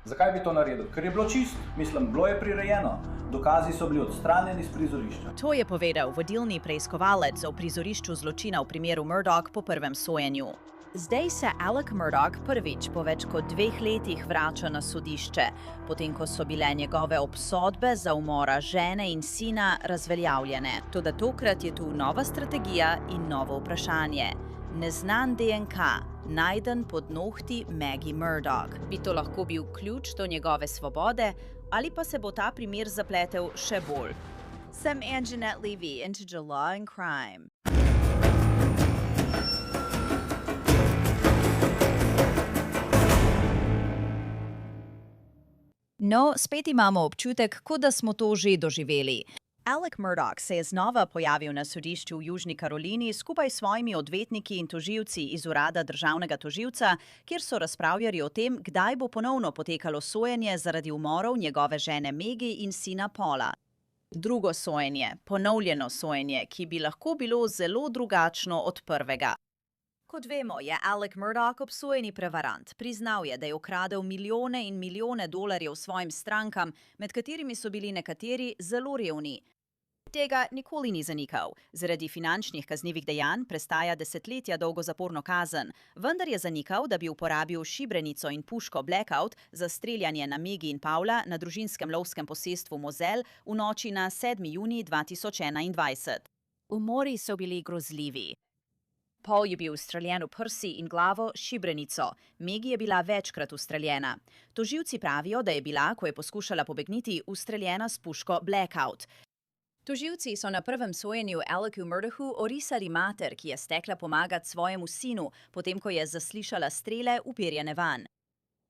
Zakaj bi to naredil? Ker je bilo čist, bilo je prirejeno. Dokazi so bili odstranjeni z prizorišča. To je povedal vodilni preiskovalec o prizorišču zločina v primeru Murdoch po prvem sojenju. Zdaj se Alec Murdoch prvič po več kot 2 letih vrača na sodišče, potem ko so bile njegove obsodbe za umora žene in sina razveljavljene. Toda tokrat je tu nova strategija in novo vprašanje. Neznan DNK, najden pod nohti Maggie Murdoch. Bi to lahko bil ključ do njegove svobode, ali pa se bo ta primer zapletel še bolj? Sem Anjanette Levy, into law and crime. No, spet imamo občutek, kot da smo to že doživeli. Alec Murdoch se je znova pojavil na sodišču v Južni Karolini skupaj s svojimi odvetniki in tožilci iz urada državnega tožilca, kjer so razpravljali o tem, kdaj bo ponovno potekalo sojenje zaradi umorov njegove žene Maggie in sina Paula. Drugo sojenje, ponovljeno sojenje, ki bi lahko bilo zelo drugačno od prvega. Kot vemo, je Alec Murdoch obsojeni prevarant. Priznal je, da je ukradel milijone in milijone dolarjev svojim strankam, med katerimi so bili nekateri zelo revni. Tega nikoli ni zanikal. Zaradi finančnih kaznivih dejanj prestaja desetletja dolgo zaporno kazen, vendar je zanikal, da bi uporabil šibrenico in puško Blackout za streljanje na Maggie in Paula na družinskem lovskem posestvu Moselle v noči na 7. junij 2021. Umori so bili grozljivi. Paul je bil ustreljen v prsi in glavo s šibrenico. Maggie je bila večkrat ustreljena. Tožilci pravijo, da je bila, ko je poskušala pobegniti, ustreljena s puško Blackout. Tožilci so na prvem sojenju Alecu Murdochu orisali mater, ki je stekla pomagati svojemu sinu, potem ko je zaslišala strele uperjene van.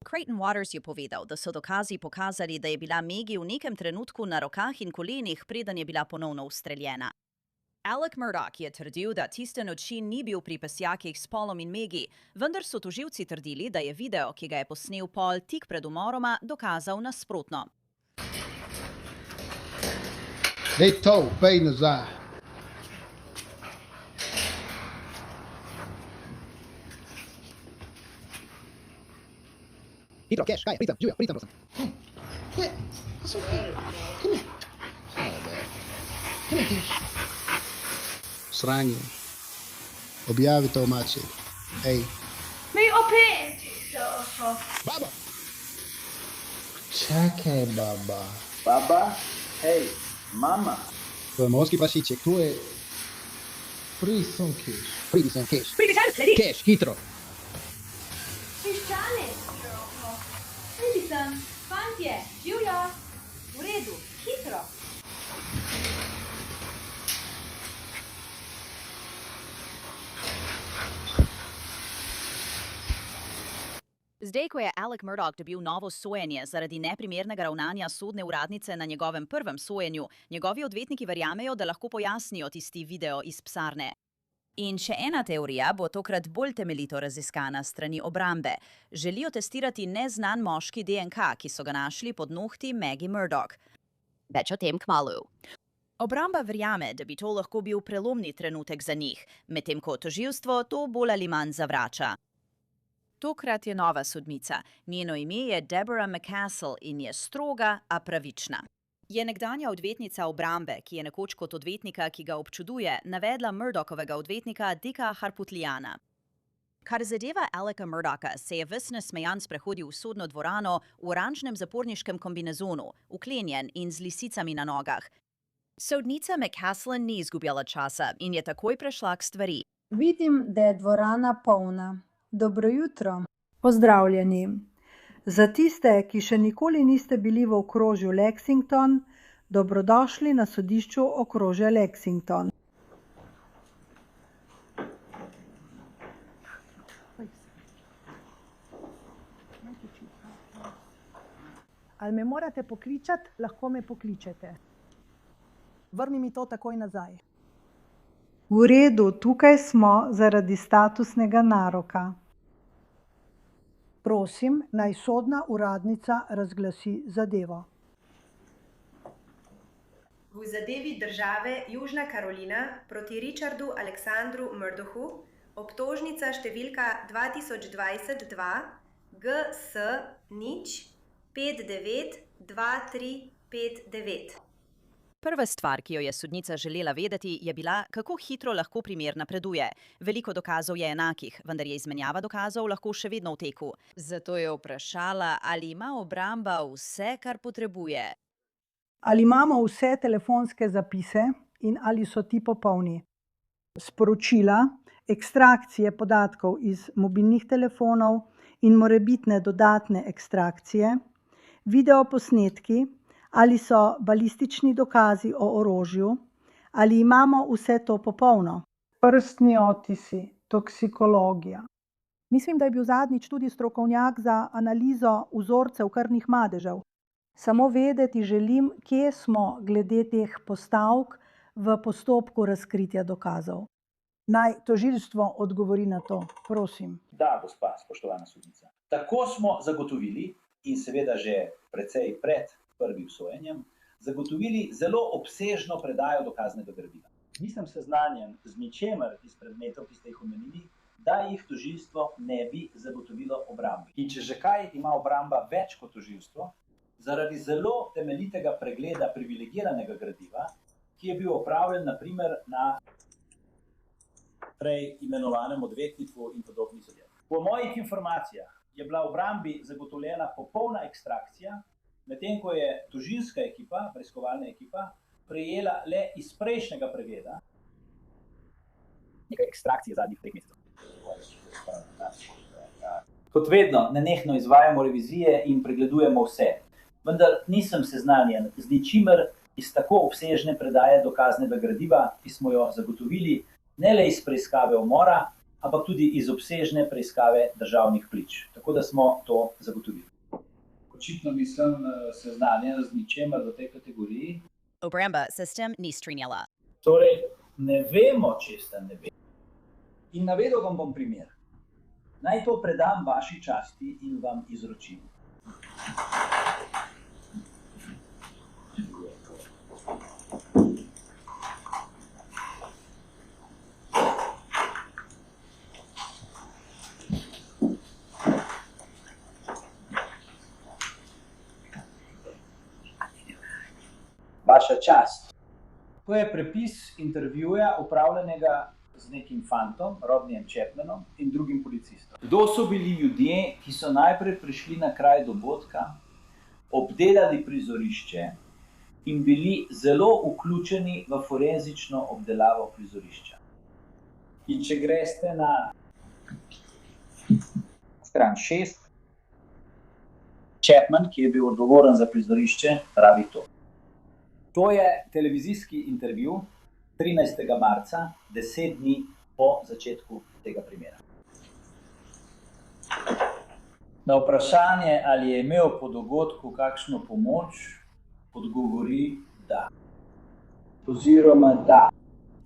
Creighton Waters je povedal, da so dokazi pokazali, da je bila Maggie v nekem trenutku na rokah in kolenih, preden je bila ponovno ustreljena. Alec Murdoch je trdil, da tiste noči ni bil pri pesjakih s Paulom in Maggie, vendar so tožilci trdili, da je video, ki ga je posnel Paul tik pred umoroma, dokazal nasprotno. Dej to, pej nazaj. Hitro, Cash, kaj, pridem, Julia, pridem, prosim. Hey, it's okay. Come here. Come here, Cash. Sranje. Objavi to mači. Ej. Mi opet! Baba! Čakaj, baba. Baba, hej, mama. To je morski prašiček, tu je... Pridi sem, Cash. Pridi sem, Cash. Pridi sem, sledi! Cash, hitro. Piščane! Pridi sem, fantje, Julia! V redu, hitro! Zdaj, ko je Alec Murdoch dobil novo sojenje zaradi neprimernega ravnanja sodne uradnice na njegovem prvem sojenju, njegovi odvetniki verjamejo, da lahko pojasnijo tisti video iz psarne. In še ena teorija bo tokrat bolj temeljito raziskana strani obrambe. Želijo testirati neznan moški DNK, ki so ga našli pod nohti Maggie Murdoch. Več o tem kmalu. Obramba verjame, da bi to lahko bil prelomni trenutek za njih, medtem ko tožilstvo to bolj ali manj zavrača. Tokrat je nova sodnica. Njeno ime je Deborah McCassell in je stroga, a pravična. Je nekdanja odvetnica obrambe, ki je nekoč kot odvetnika, ki ga občuduje, navedla Murdochovega odvetnika Dicka Harputliana. Kar zadeva Aleca Murdocha, se je ves nasmejan sprehodil v sodno dvorano v oranžnem zaporniškem kombinezonu, uklenjen in z lisicami na nogah. Sodnica McCassell ni izgubljala časa in je takoj prešla k stvari. Vidim, da je dvorana polna. Dobro jutro. Pozdravljeni. Za tiste, ki še nikoli niste bili v okrožju Lexington, dobrodošli na sodišču okrožja Lexington. Ali me morate pokličati, lahko me pokličete. Vrni mi to takoj nazaj. V redu, tukaj smo zaradi statusnega naroka. Prosim, naj sodna uradnica razglasi zadevo. V zadevi države Južna Karolina proti Richardu Aleksandru Murdochu, obtožnica številka 2022 GS 592359. Prva stvar, ki jo je sodnica želela vedeti, je bila, kako hitro lahko primer napreduje. Veliko dokazov je enakih, vendar je izmenjava dokazov lahko še vedno v teku. Zato je vprašala, ali ima obramba vse, kar potrebuje. Ali imamo vse telefonske zapise in ali so ti popolni? Sporočila, ekstrakcije podatkov iz mobilnih telefonov in morebitne dodatne ekstrakcije, videoposnetki, ali so balistični dokazi o orožju, ali imamo vse to popolno. Prstni odtisi, toksikologija. Mislim, da je bil zadnjič tudi strokovnjak za analizo vzorcev krvnih madežev. Samo vedeti želim, kje smo glede teh postavk v postopku razkritja dokazov. Naj tožilstvo odgovori na to, prosim. Da, gospa, spoštovana sodnica. Tako smo zagotovili in seveda že precej pred prvim sojenjem, zagotovili zelo obsežno predajo dokaznega gradiva. Nisem seznanjen z ničemer iz predmetov, ki ste jih omenili, da jih tožilstvo ne bi zagotovilo obrambi. In če že kaj, ima obramba več kot tožilstvo, zaradi zelo temeljitega pregleda privilegiranega gradiva, ki je bil opravljen na primer na prej imenovanem odvetniku in podobnih zadev. Po mojih informacijah je bila obrambi zagotovljena popolna ekstrakcija, medtem ko je tožilska ekipa, preiskovalna ekipa, prejela le iz prejšnjega pregleda nekaj ekstrakcije zadnjih 3 mesecev. Kot vedno, nenehno izvajamo revizije in pregledujemo vse, vendar nisem seznanjen z ničimer iz tako obsežne predaje dokaznega gradiva, ki smo jo zagotovili ne le iz preiskave umora, ampak tudi iz obsežne preiskave državnih prič. Tako da smo to zagotovili. Očitno nisem seznanjen z ničemer v tej kategoriji. Obramba se s tem ni strinjala. Torej, ne vemo, česa ne vemo. In navedel vam bom primer. Naj to predam vaši časti in vam izročim. Vaša čast. To je prepis intervjuja opravljenega z nekim fantom, Rodneyjem Chapmanom in drugim policistom. Kdo so bili ljudje, ki so najprej prišli na kraj dogodka, obdelali prizorišče in bili zelo vključeni v forenzično obdelavo prizorišča. In če greste na stran 6, Chapman, ki je bil odgovoren za prizorišče, pravi to. To je televizijski intervju 13. marca, 10 dni po začetku tega primera. Na vprašanje, ali je imel po dogodku kakšno pomoč, odgovori da. Oziroma da.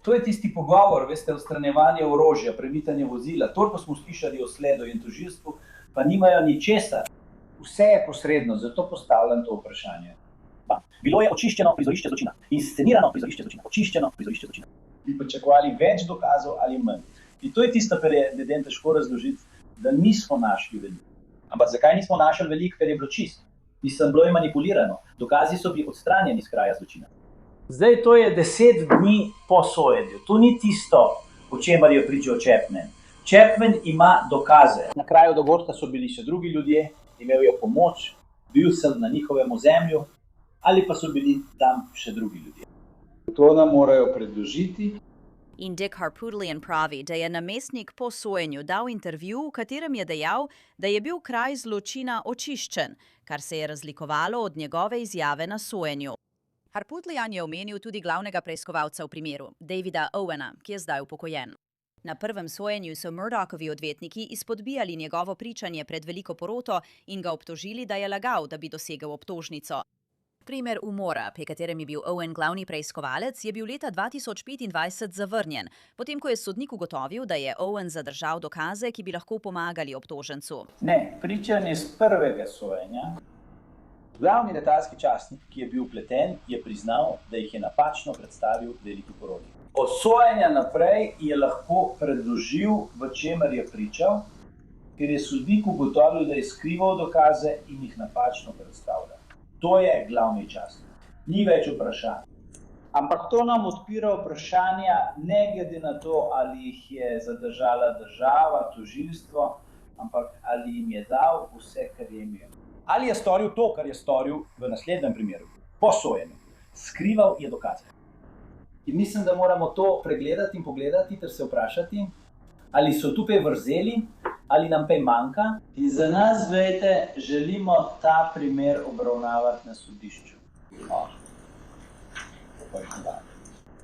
To je tisti pogovor, veste, odstranjevanje orožja, premikanje vozila. Toliko smo slišali o sledu in tožilstvu, pa nimajo ničesar. Vse je posredno, zato postavljam to vprašanje. Bilo je očiščeno prizorišče zločina, inscenirano prizorišče zločina, očiščeno prizorišče zločina. Bi pričakovali več dokazov ali manj. In to je tisto, kar je ljudem težko razložiti, da nismo našli veliko. Ampak zakaj nismo našli veliko, ker je bilo čisto? Bilo je manipulirano. Dokazi so bili odstranjeni iz kraja zločina. Zdaj to je 10 dni po sojenju. To ni tisto, o čemer je pričal Chapman. Chapman ima dokaze. Na kraju dogodka so bili še drugi ljudje, imel je pomoč, bil sem na njihovem ozemlju, ali pa so bili tam še drugi ljudje. To nam morajo predložiti. In Dick Harpootlian pravi, da je namestnik po sojenju dal intervju, v katerem je dejal, da je bil kraj zločina očiščen, kar se je razlikovalo od njegove izjave na sojenju. Harpootlian je omenil tudi glavnega preiskovalca v primeru, Davida Owena, ki je zdaj upokojen. Na prvem sojenju so Murdauchovi odvetniki izpodbijali njegovo pričanje pred veliko poroto in ga obtožili, da je lagal, da bi dosegel obtožnico. Primer umora, pri katerem je bil Owen glavni preiskovalec, je bil leta 2025 zavrnjen, potem ko je sodnik ugotovil, da je Owen zadržal dokaze, ki bi lahko pomagali obtožencu. Ne, pričanje z prvega sojenja. Glavni letalski častnik, ki je bil vpleten, je priznal, da jih je napačno predstavil veliki porodi. Od sojenja naprej je lahko predložil, v čemer je pričal, ker je sodnik ugotovil, da je skrival dokaze in jih napačno predstavlja. To je glavni časnik. Ni več vprašanj. Ampak to nam odpira vprašanja, ne glede na to, ali jih je zadržala država, tožilstvo, ampak ali jim je dal vse, kar je imel. Ali je storil to, kar je storil v naslednjem primeru, po sojenju. Skrival je dokaze. In mislim, da moramo to pregledati in pogledati ter se vprašati, ali so tukaj vrzeli, ali nam kaj manjka. In za nas, vejte, želimo ta primer obravnavati na sodišču.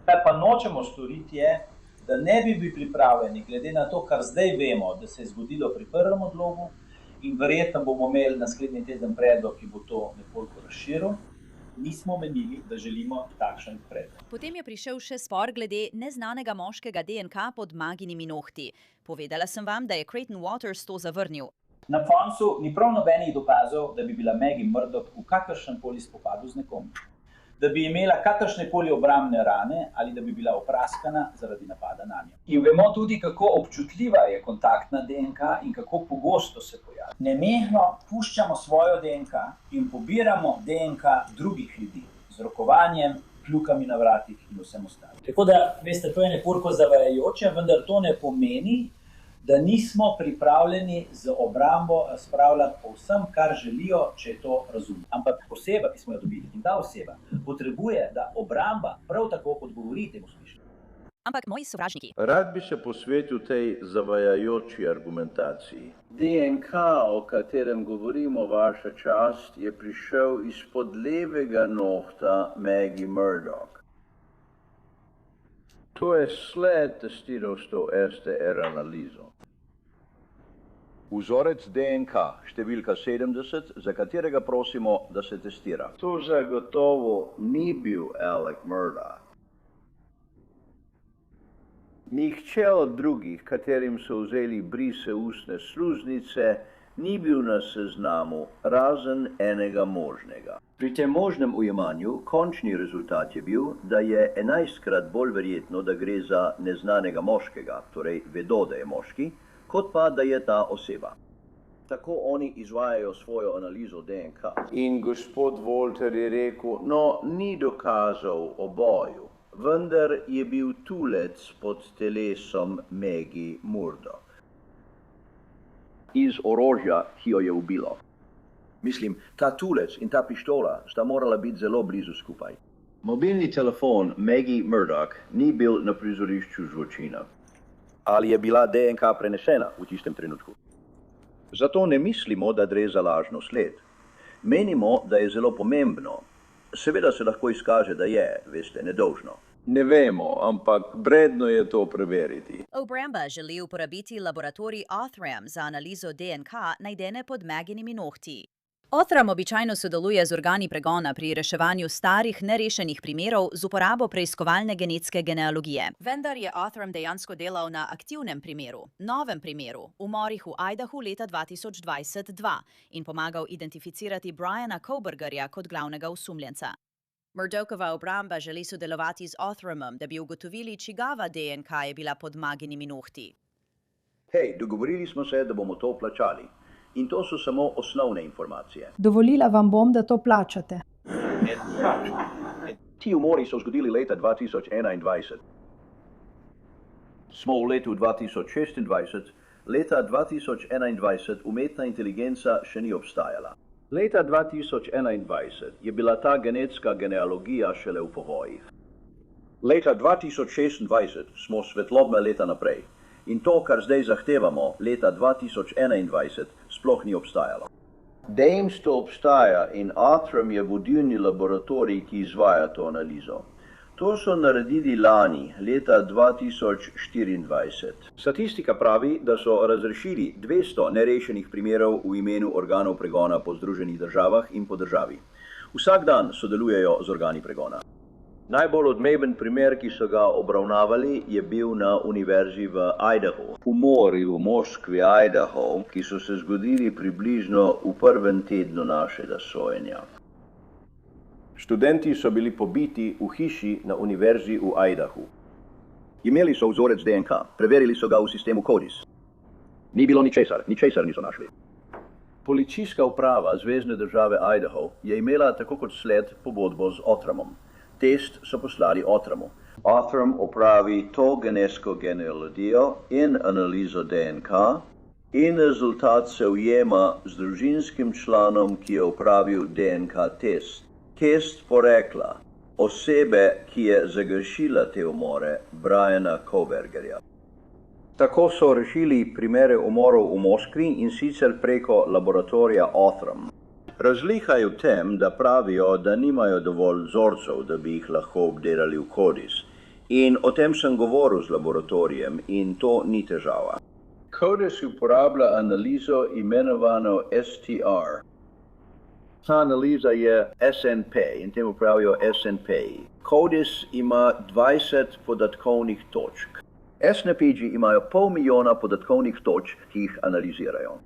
Kaj pa nočemo storiti je, da ne bi bili pripravljeni, glede na to, kar zdaj vemo, da se je zgodilo pri prvem odlogu, in verjetno bomo imeli naslednji teden predlog, ki bo to nekoliko razširil, nismo menili, da želimo takšen predlog. Potem je prišel še spor glede neznanega moškega DNK pod Maginimi nohti. Povedala sem vam, da je Creighton Waters to zavrnil. Na koncu ni prav nobenih dokazov, da bi bila Maggie Murdoch v kakršnemkoli spopadu z nekom, da bi imela kakršnekoli obrambne rane ali da bi bila opraskana zaradi napada nanjo. In vemo tudi, kako občutljiva je kontaktna DNK in kako pogosto se pojavi. Nenehno puščamo svojo DNK in pobiramo DNK drugih ljudi z rokovanjem, kljukami na vratih in vsem ostalim. Tako da, veste, to je nekoliko zavajajoče, vendar to ne pomeni, da nismo pripravljeni z obrambo razpravljati o vsem, kar želijo, če je to razumno. Ampak oseba, ki smo jo dobili, in ta oseba potrebuje, da obramba prav tako odgovori temu slišanju. Ampak moji sovražniki. Rad bi se posvetil tej zavajajoči argumentaciji. DNK, o katerem govorimo, vaša čast, je prišel izpod levega nohta Maggie Murdoch. To je sled testiral s to STR analizo. Vzorec DNK, številka 70, za katerega prosimo, da se testira. To zagotovo ni bil Alec Murdoch. Nihče od drugih, katerim so vzeli brise ustne sluznice, ni bil na seznamu, razen enega možnega. Pri tem možnem ujemanju končni rezultat je bil, da je 11-krat bolj verjetno, da gre za neznanega moškega, torej vedo, da je moški, kot pa, da je ta oseba. Tako oni izvajajo svojo analizo DNK. In gospod Walter je rekel, no, ni dokazov o boju, vendar je bil tulec pod telesom Maggie Murdoch. Iz orožja, ki jo je ubilo. Mislim, ta tulec in ta pištola sta morala biti zelo blizu skupaj. Mobilni telefon Maggie Murdoch ni bil na prizorišču zločina. Ali je bila DNK prenešena v tistem trenutku? Zato ne mislimo, da gre za lažno sled. Menimo, da je zelo pomembno. Seveda se lahko izkaže, da je, veste, nedolžno. Ne vemo, ampak vredno je to preveriti. Obramba želi uporabiti laboratorij Othram za analizo DNK najdene pod Magginimi nohti. Othram običajno sodeluje z organi pregona pri reševanju starih nerešenih primerov z uporabo preiskovalne genetske genealogije. Vendar je Othram dejansko delal na aktivnem primeru, novem primeru, umorih v Idahu leta 2022 in pomagal identificirati Briana Kohbergerja kot glavnega osumljenca. Murdochova obramba želi sodelovati z Othramom, da bi ugotovili, čigava DNK je bila pod Magginimi nohti. Hej, dogovorili smo se, da bomo to plačali. In to so samo osnovne informacije. Dovolila vam bom, da to plačate. Ti umori so zgodili leta 2021. Smo v letu 2026, leta 2021 umetna inteligenca še ni obstajala. Leta 2021 je bila ta genetska genealogija šele v povojih. Leta 2026 smo svetlobna leta naprej. In to, kar zdaj zahtevamo, leta 2021, sploh ni obstajalo. Dejstvo obstaja in Othram je vodilni laboratorij, ki izvaja to analizo. To so naredili lani, leta 2024. Statistika pravi, da so razrešili 200 nerešenih primerov v imenu organov pregona po Združenih državah in po državi. Vsak dan sodelujejo z organi pregona. Najbolj odmeven primer, ki so ga obravnavali, je bil na univerzi v Idahu. Umori v Moskvi, Idaho, ki so se zgodili približno v prvem tednu našega sojenja. Študenti so bili pobiti v hiši na univerzi v Idahu. Imeli so vzorec DNK, preverili so ga v sistemu CODIS. Ni bilo ničesar niso našli. Policijska uprava Zvezne države Idaho je imela tako kot sled pogodbo z Outramom. Test so poslali Outramu. Outram opravi to genetsko genealogijo in analizo DNK in rezultat se ujema z družinskim članom, ki je opravil DNK test. Test porekla osebe, ki je zagrešila te umore, Briana Kohbergerja. Tako so rešili primere umorov v Moskvi in sicer preko laboratorija Outram. Razlika je v tem, da pravijo, da nimajo dovolj vzorcev, da bi jih lahko obdelali v CODIS. In o tem sem govoril z laboratorijem in to ni težava. CODIS uporablja analizo imenovano STR. Ta analiza je SNP in temu pravijo SNP. CODIS ima 20 podatkovnih točk. SNP-ji imajo 500,000 podatkovnih točk, ki jih analizirajo.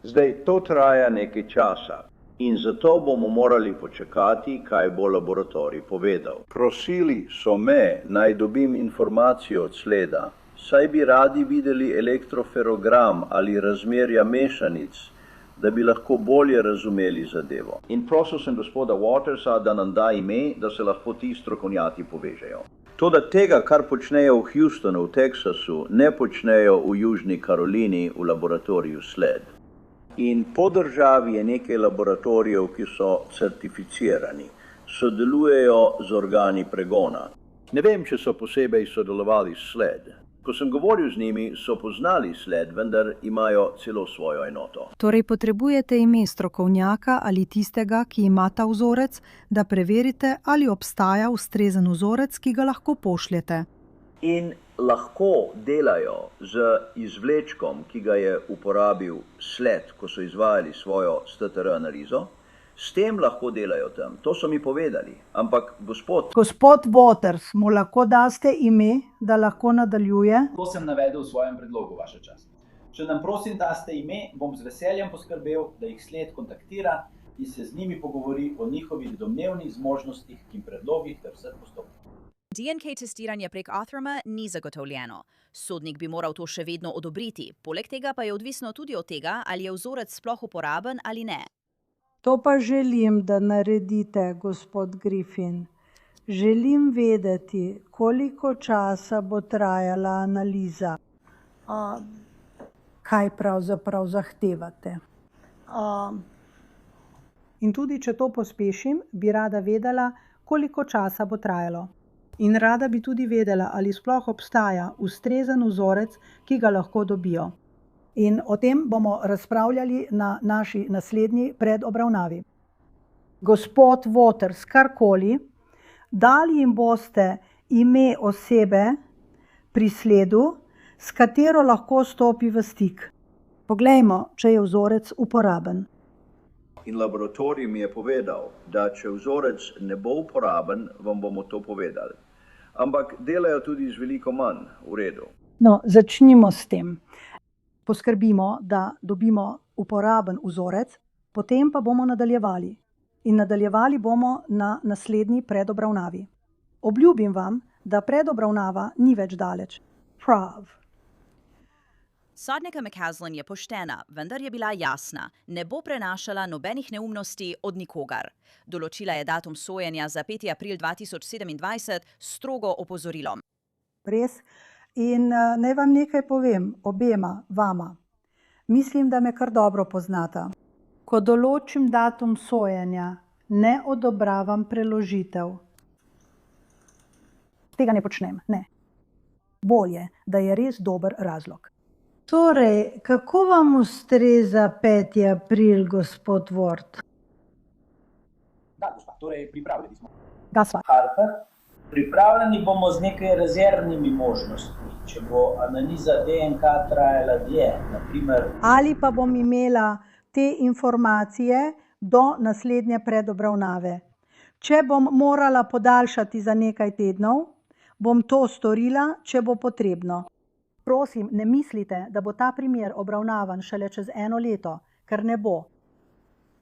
Zdaj, to traja nekaj časa in zato bomo morali počakati, kaj bo laboratorij povedal. Prosili so me, naj dobim informacijo od sleda, saj bi radi videli elektroferogram ali razmerja mešanic, da bi lahko bolje razumeli zadevo. In prosil sem gospoda Watersa, da nam da ime, da se lahko ti strokovnjaki povežejo. Toda tega, kar počnejo v Houstonu, v Teksasu, ne počnejo v Južni Karolini v laboratoriju SLED. In po državi je nekaj laboratorijev, ki so certificirani, sodelujejo z organi pregona. Ne vem, če so posebej sodelovali s SLED. Ko sem govoril z njimi, so poznali SLED, vendar imajo celo svojo enoto. Torej potrebujete ime strokovnjaka ali tistega, ki ima ta vzorec, da preverite, ali obstaja ustrezen vzorec, ki ga lahko pošljete. In lahko delajo z izvlečkom, ki ga je uporabil SLED, ko so izvajali svojo STR analizo. S tem lahko delajo tam. To so mi povedali. Ampak Gospod Waters, mu lahko daste ime, da lahko nadaljuje? To sem navedel v svojem predlogu, vaša čast. Če nam prosim daste ime, bom z veseljem poskrbel, da jih sled kontaktira in se z njimi pogovori o njihovih domnevnih zmožnostih in predlogih ter vseh postopkih. DNK testiranje prek Outhrama ni zagotovljeno. Sodnik bi moral to še vedno odobriti. Poleg tega pa je odvisno tudi od tega, ali je vzorec sploh uporaben ali ne. To pa želim, da naredite, gospod Griffin. Želim vedeti, koliko časa bo trajala analiza. Kaj pravzaprav zahtevate? In tudi, če to pospešim, bi rada vedela, koliko časa bo trajalo. In rada bi tudi vedela, ali sploh obstaja ustrezen vzorec, ki ga lahko dobijo. In o tem bomo razpravljali na naši naslednji predobravnavi. Gospod Waters, karkoli, dali jim boste ime osebe pri sledu, s katero lahko stopi v stik. Poglejmo, če je vzorec uporaben. In laboratorij mi je povedal, da če vzorec ne bo uporaben, vam bomo to povedali. Ampak delajo tudi z veliko manj, v redu. No, začnimo s tem. Poskrbimo, da dobimo uporaben vzorec, potem pa bomo nadaljevali. In nadaljevali bomo na naslednji predobravnavi. Obljubim vam, da predobravnava ni več daleč. Prav. Sodnika McCaslin je poštena, vendar je bila jasna. Ne bo prenašala nobenih neumnosti od nikogar. Določila je datum sojenja za 5. april 2027 strogo opozorilom. Res. In naj vam nekaj povem, obema vama. Mislim, da me kar dobro poznata. Ko določim datum sojenja, ne odobravam preložitev. Tega ne počnem, ne. Bolje, da je res dober razlog. Torej, kako vam ustreza 5. april, gospod Ward? Da, gospa, torej pripravljeni smo. Da sva. Harper, pripravljeni bomo z nekaj rezervnimi možnostmi, če bo analiza DNK trajala dlje, naprimer. Ali pa bom imela te informacije do naslednje predobravnave. Če bom morala podaljšati za nekaj tednov, bom to storila, če bo potrebno. Prosim, ne mislite, da bo ta primer obravnavan šele čez 1 leto, ker ne bo.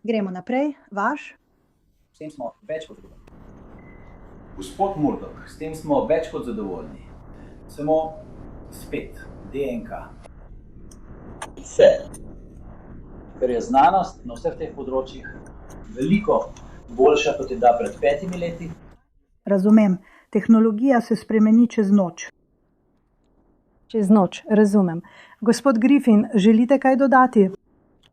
Gremo naprej, vaš? S tem smo več kot zadovoljni. Gospod Murdoch, s tem smo več kot zadovoljni. Samo spet DNK. fet. Ker je znanost na vseh teh področjih veliko boljša, kot je da pred 5 leti. Razumem, tehnologija se spremeni čez noč. Čez noč, razumem. Gospod Griffin, želite kaj dodati?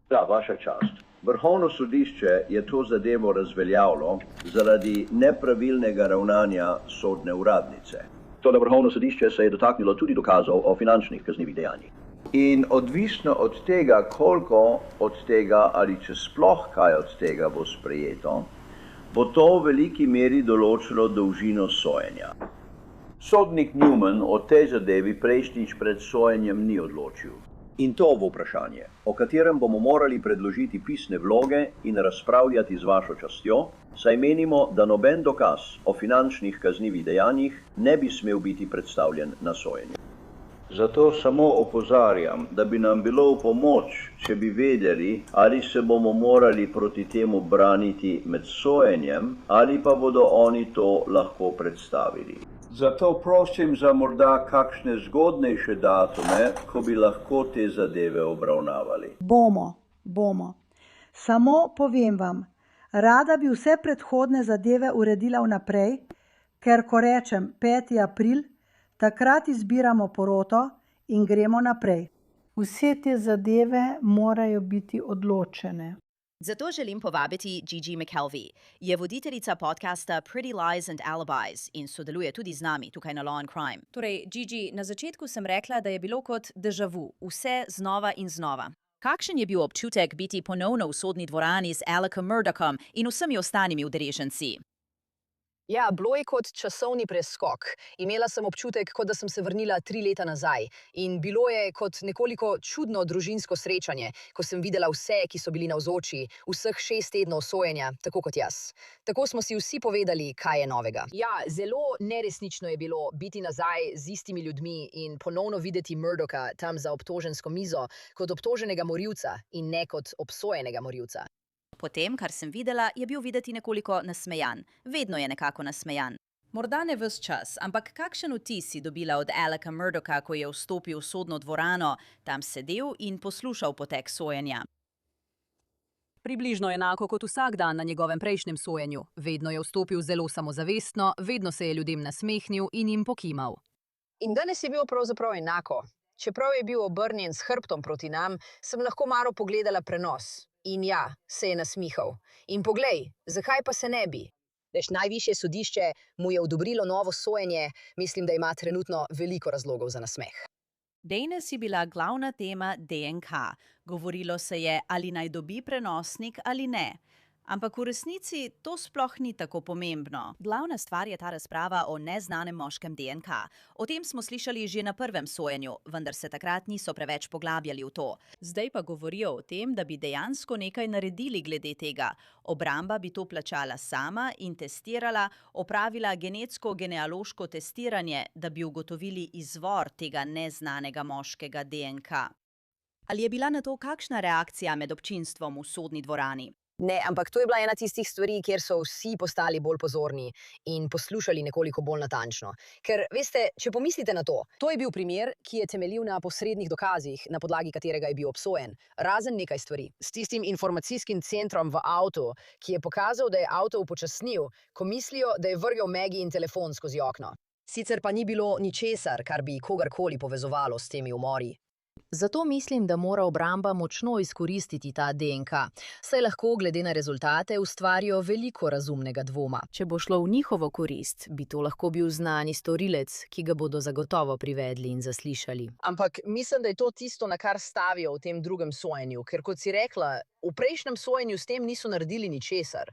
Da, vaša čast. Vrhovno sodišče je to zadevo razveljavilo zaradi nepravilnega ravnanja sodne uradnice. Toda Vrhovno sodišče se je dotaknilo tudi dokazov o finančnih kaznivih dejanjih. In odvisno od tega, koliko od tega ali če sploh kaj od tega bo sprejeto, bo to v veliki meri določilo dolžino sojenja. Sodnik Newman o tej zadevi prejšnjič pred sojenjem ni odločil. In to bo vprašanje, o katerem bomo morali predložiti pisne vloge in razpravljati z vašo častjo, saj menimo, da noben dokaz o finančnih kaznivih dejanjih ne bi smel biti predstavljen na sojenju. Zato samo opozarjam, da bi nam bilo v pomoč, če bi vedeli, ali se bomo morali proti temu braniti med sojenjem, ali pa bodo oni to lahko predstavili. Zato prosim za morda kakšne zgodnejše datume, ko bi lahko te zadeve obravnavali. Bomo. Samo povem vam, rada bi vse predhodne zadeve uredila vnaprej, ker ko rečem 5. april, takrat izbiramo poroto in gremo naprej. Vse te zadeve morajo biti odločene. Zato želim povabiti Gigi McKelvey. Je voditeljica podcasta Pretty Lies and Alibis in sodeluje tudi z nami tukaj na Law and Crime. Torej, Gigi, na začetku sem rekla, da je bilo kot déjà vu, vse znova in znova. Kakšen je bil občutek biti ponovno v sodni dvorani z Alecom Murdaughom in vsemi ostalimi udeleženci? Ja, bilo je kot časovni preskok. Imela sem občutek, kot da sem se vrnila 3 leta nazaj. In bilo je kot nekoliko čudno družinsko srečanje, ko sem videla vse, ki so bili navzoči, vseh 6 tednov sojenja, tako kot jaz. Tako smo si vsi povedali, kaj je novega. Ja, zelo neresnično je bilo biti nazaj z istimi ljudmi in ponovno videti Murdaugha tam za obtožensko mizo kot obtoženega morilca in ne kot obsojenega morilca. Potem, kar sem videla, je bil videti nekoliko nasmejan. Vedno je nekako nasmejan. Morda ne ves čas, ampak kakšen vtis si dobila od Aleca Murdaugha, ko je vstopil v sodno dvorano, tam sedel in poslušal potek sojenja? Približno enako kot vsak dan na njegovem prejšnjem sojenju. Vedno je vstopil zelo samozavestno, vedno se je ljudem nasmehnil in jim pokimal. In danes je bilo pravzaprav enako. Čeprav je bil obrnjen s hrbtom proti nam, sem lahko malo pogledala prenos. In ja, se je nasmihal. In poglej, zakaj pa se ne bi? Veš, najvišje sodišče mu je odobrilo novo sojenje, mislim, da ima trenutno veliko razlogov za nasmeh. Danes je bila glavna tema DNK. Govorilo se je, ali naj dobi prenosnik ali ne. Ampak v resnici to sploh ni tako pomembno. Glavna stvar je ta razprava o neznanem moškem DNK. O tem smo slišali že na prvem sojenju, vendar se takrat niso preveč poglabljali v to. Zdaj pa govorijo o tem, da bi dejansko nekaj naredili glede tega. Obramba bi to plačala sama in testirala, opravila genetsko-genealoško testiranje, da bi ugotovili izvor tega neznanega moškega DNK. Ali je bila na to kakšna reakcija med občinstvom v sodni dvorani? Ne, ampak to je bila ena tistih stvari, kjer so vsi postali bolj pozorni in poslušali nekoliko bolj natančno. Ker, veste, če pomislite na to je bil primer, ki je temeljil na posrednih dokazih, na podlagi katerega je bil obsojen. Razen nekaj stvari. S tistim informacijskim centrom v avtu, ki je pokazal, da je avto upočasnil, ko mislijo, da je vrgel Maggie in telefon skozi okno. Sicer pa ni bilo ničesar, kar bi kogarkoli povezovalo s temi umori. Zato mislim, da mora obramba močno izkoristiti ta DNK, saj lahko glede na rezultate ustvarijo veliko razumnega dvoma. Če bo šlo v njihovo korist, bi to lahko bil znani storilec, ki ga bodo zagotovo privedli in zaslišali. Ampak mislim, da je to tisto, na kar stavijo v tem drugem sojenju, ker kot si rekla, v prejšnjem sojenju s tem niso naredili ničesar.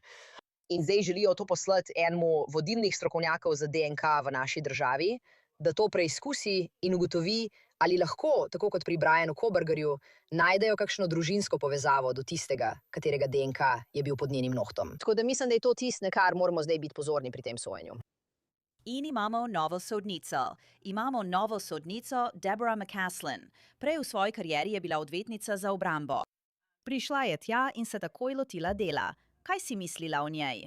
In zdaj želijo to poslati enemu vodilnih strokovnjakov za DNK v naši državi, da to preizkusi in ugotovi, ali lahko, tako kot pri Brianu Kobergerju, najdejo kakšno družinsko povezavo do tistega, katerega DNK je bil pod njenim nohtom. Tako da mislim, da je to tisto, na kar moramo zdaj biti pozorni pri tem sojenju. In imamo novo sodnico. Imamo novo sodnico Deborah McCaslin. Prej v svoji karieri je bila odvetnica za obrambo. Prišla je tja in se takoj lotila dela. Kaj si mislila o njej?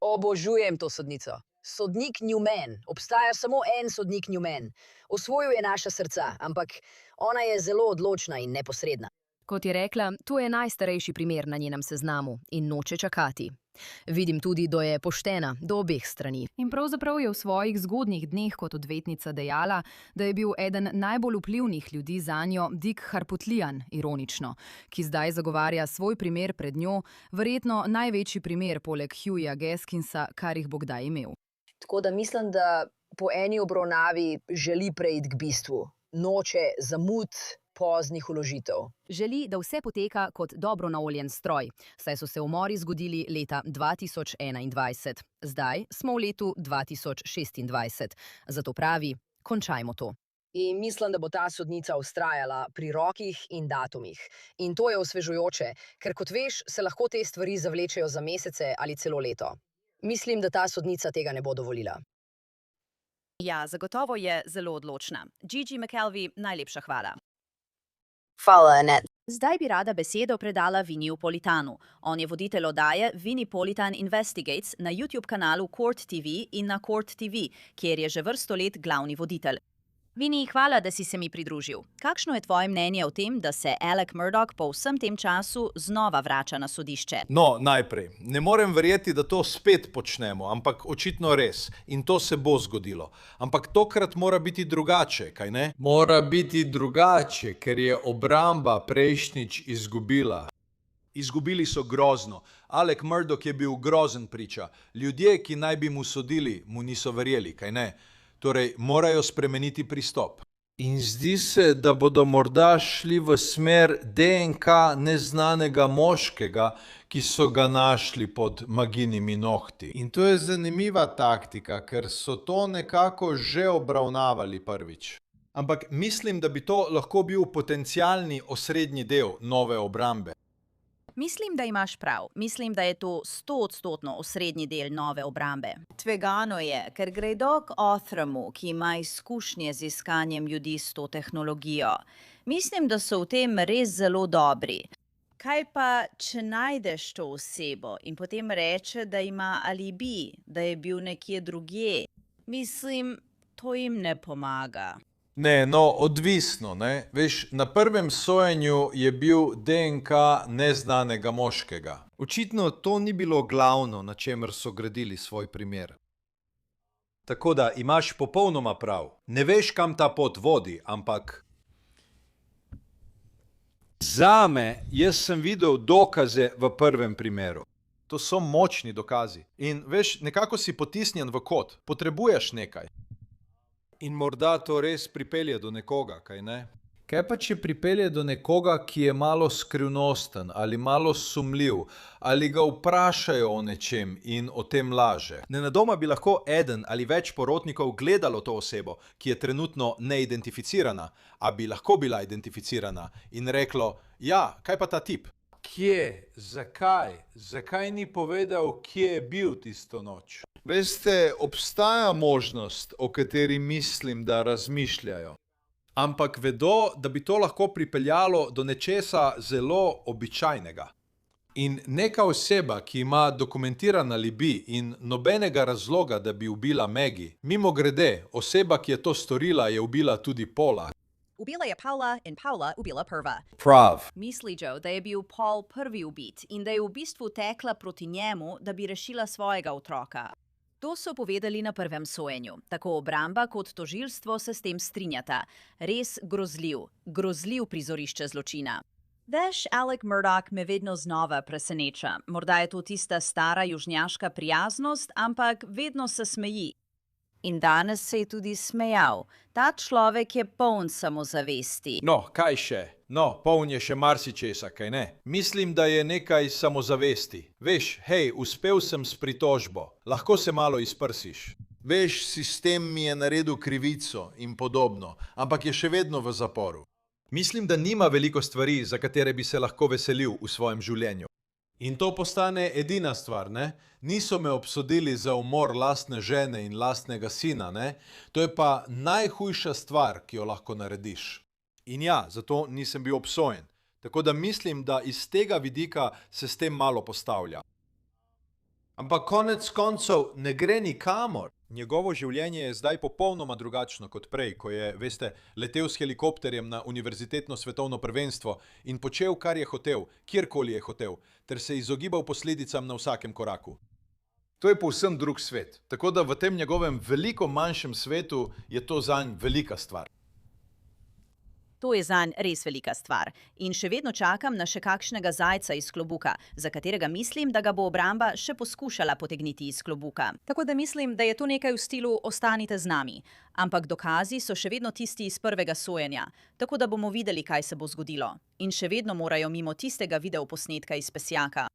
Obožujem to sodnico. Sodnik Newman. Obstaja samo en sodnik Newman. Osvojil je naša srca, ampak ona je zelo odločna in neposredna. Kot je rekla, to je najstarejši primer na njenem seznamu in noče čakati. Vidim tudi, da je poštena do obeh strani. In pravzaprav je v svojih zgodnjih dneh kot odvetnica dejala, da je bil eden najbolj vplivnih ljudi zanjo Dick Harpootlian, ironično, ki zdaj zagovarja svoj primer pred njo, verjetno največji primer poleg Hughja Gaskinsa, kar jih bo kdaj imel. Tako da mislim, da po eni obravnavi želi preiti k bistvu. Noče zamud poznih vložitev. Želi, da vse poteka kot dobro naoljen stroj, saj so se umori zgodili leta 2021. Zdaj smo v letu 2026. Zato pravi, končajmo to. In mislim, da bo ta sodnica vztrajala pri rokih in datumih. In to je osvežujoče, ker kot veš, se lahko te stvari zavlečejo za mesece ali celo leto. Mislim, da ta sodnica tega ne bo dovolila. Ja, zagotovo je zelo odločna. Gigi McKelvey, najlepša hvala. Hvala, Annette. Zdaj bi rada besedo predala Viniju Politanu. On je voditelj oddaje Vinnie Politan Investigates na YouTube kanalu Court TV in na Court TV, kjer je že vrsto let glavni voditelj. Vinnie, hvala, da si se mi pridružil. Kakšno je tvoje mnenje o tem, da se Alec Murdaugh po vsem tem času znova vrača na sodišče? No, najprej. Ne morem verjeti, da to spet počnemo, ampak očitno res. In to se bo zgodilo. Ampak tokrat mora biti drugače, kaj ne? Mora biti drugače, ker je obramba prejšnjič izgubila. Izgubili so grozno. Alec Murdaugh je bil grozen priča. Ljudje, ki naj bi mu sodili, mu niso verjeli, kaj ne? Torej, morajo spremeniti pristop. In zdi se, da bodo morda šli v smer DNK neznanega moškega, ki so ga našli pod Maginimi nohti. In to je zanimiva taktika, ker so to nekako že obravnavali prvič. Ampak mislim, da bi to lahko bil potencialni osrednji del nove obrambe. Mislim, da imaš prav. Mislim, da je to 100% osrednji del nove obrambe. Tvegano je, ker gredo k Othramu, ki ima izkušnje z iskanjem ljudi s to tehnologijo. Mislim, da so v tem res zelo dobri. Kaj pa, če najdeš to osebo in potem reče, da ima alibi, da je bil nekje drugje? Mislim, to jim ne pomaga. Ne, no, odvisno, ne. Veš, na prvem sojenju je bil DNK neznanega moškega. Očitno to ni bilo glavno, na čemer so gradili svoj primer. Tako da imaš popolnoma prav. Ne veš, kam ta pot vodi, ampak... Zame, jaz sem videl dokaze v prvem primeru. To so močni dokazi. In veš, nekako si potisnjen v kot. Potrebuješ nekaj. In morda to res pripelje do nekoga, kaj ne? Kaj pa, če pripelje do nekoga, ki je malo skrivnosten ali malo sumljiv, ali ga vprašajo o nečem in o tem laže? Nenadoma bi lahko eden ali več porotnikov gledalo to osebo, ki je trenutno neidentificirana, a bi lahko bila identificirana in reklo, ja, kaj pa ta tip? Kje? Zakaj? Zakaj ni povedal, kje je bil tisto noč? Veste, obstaja možnost, o kateri mislim, da razmišljajo. Ampak vedo, da bi to lahko pripeljalo do nečesa zelo običajnega. In neka oseba, ki ima dokumentiran alibi in nobenega razloga, da bi ubila Maggie, mimogrede, oseba, ki je to storila, je ubila tudi Paula. Ubila je Paula in Paula ubila prva. Prav. Misli Joe, da je bil Paul prvi ubit in da je v bistvu tekla proti njemu, da bi rešila svojega otroka. To so povedali na prvem sojenju. Tako obramba kot tožilstvo se s tem strinjata. Res grozljiv prizorišče zločina. Veš, Alec Murdaugh me vedno znova preseneča. Morda je to tista stara južnjaška prijaznost, ampak vedno se smeji. In danes se je tudi smejal. Ta človek je poln samozavesti. No, kaj še? No, poln je še marsičesa, kaj ne? Mislim, da je nekaj samozavesti. Veš, hej, uspel sem s pritožbo. Lahko se malo izprsiš. Veš, sistem mi je naredil krivico in podobno, ampak je še vedno v zaporu. Mislim, da nima veliko stvari, za katere bi se lahko veselil v svojem življenju. In to postane edina stvar, ne? Niso me obsodili za umor lastne žene in lastnega sina, ne? To je pa najhujša stvar, ki jo lahko narediš. In ja, zato nisem bil obsojen. Tako da mislim, da iz tega vidika se s tem malo postavlja. Ampak konec koncev ne gre nikamor. Njegovo življenje je zdaj popolnoma drugačno kot prej, ko je, veste, letel s helikopterjem na univerzitetno svetovno prvenstvo in počel, kar je hotel, kjerkoli je hotel, ter se izogibal posledicam na vsakem koraku. To je povsem drug svet, tako da v tem njegovem veliko manjšem svetu je to zanj velika stvar. To je zanj res velika stvar. In še vedno čakam na še kakšnega zajca iz klobuka, za katerega mislim, da ga bo obramba še poskušala potegniti iz klobuka. Tako da mislim, da je to nekaj v stilu ostanite z nami. Ampak dokazi so še vedno tisti iz prvega sojenja, tako da bomo videli, kaj se bo zgodilo. In še vedno morajo mimo tistega videoposnetka iz Pesjaka.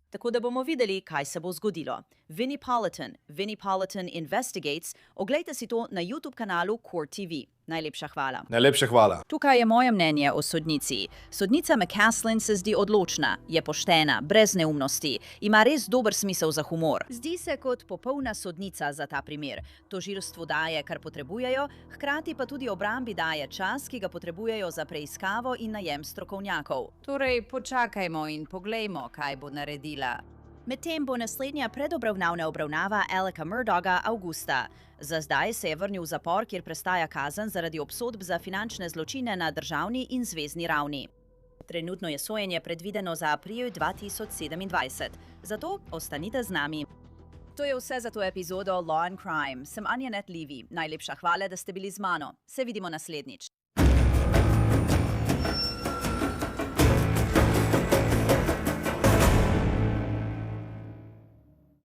Tako da bomo videli, kaj se bo zgodilo. Vinnie Politan Investigates, oglejte si to na YouTube kanalu Court TV. Najlepša hvala. Najlepša hvala. Tukaj je moje mnenje o sodnici. Sodnica McCaslin se zdi odločna, je poštena, brez neumnosti, ima res dober smisel za humor. Zdi se kot popolna sodnica za ta primer. Tožilstvu daje, kar potrebujejo, hkrati pa tudi obrambi daje čas, ki ga potrebujejo za preiskavo in najem strokovnjakov. Torej, počakajmo in poglejmo, kaj bo naredila. Medtem bo naslednja predobravnavna obravnava Aleka Murdauga avgusta. Za zdaj se je vrnil v zapor, kjer prestaja kazen zaradi obsodb za finančne zločine na državni in zvezni ravni. Trenutno je sojenje predvideno za april 2027, zato ostanite z nami. To je vse za to epizodo Law and Crime. Sem Anja Net Levy. Najlepša hvala, da ste bili z mano. Se vidimo naslednjič.